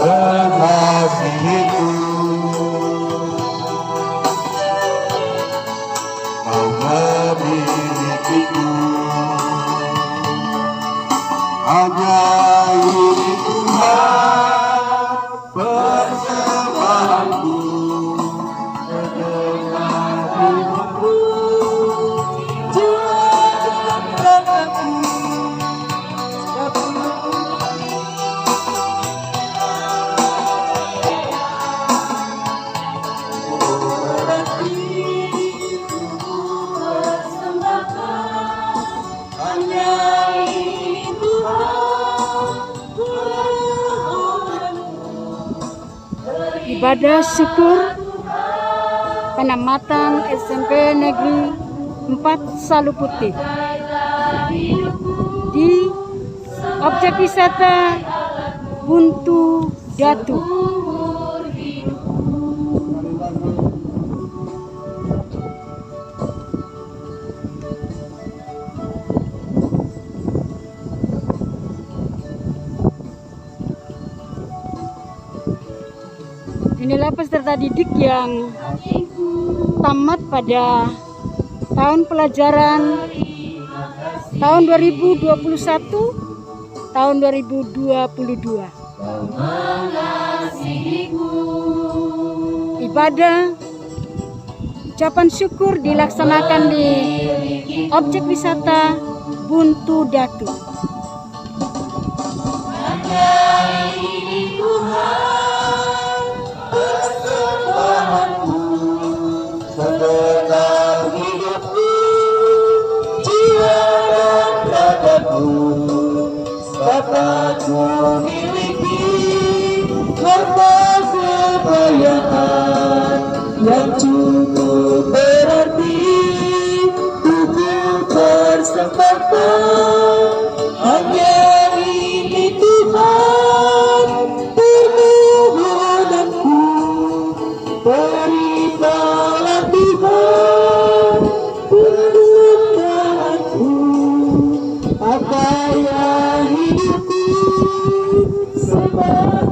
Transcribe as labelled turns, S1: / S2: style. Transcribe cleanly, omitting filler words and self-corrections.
S1: kekasihku, kau memilikiku, hanya ini Tuhan persembahanku, dengan hidupku jadikanku
S2: ibadah syukur penamatan SMP Negeri 4 Salu Putih di objek wisata Buntu Datu. Inilah peserta didik yang tamat pada tahun pelajaran tahun 2021 tahun 2022. Ibadah ucapan syukur dilaksanakan di objek wisata Buntu Datu.
S1: segenap hidupku, jiwa dan ragaku, dapat ku miliki harta kekayaan yang cukup berarti untuk persembahkan. Hanya ini Tuhan permohonanku, berikanlah Tuhan persembahanku, apa yang hidupku sebagai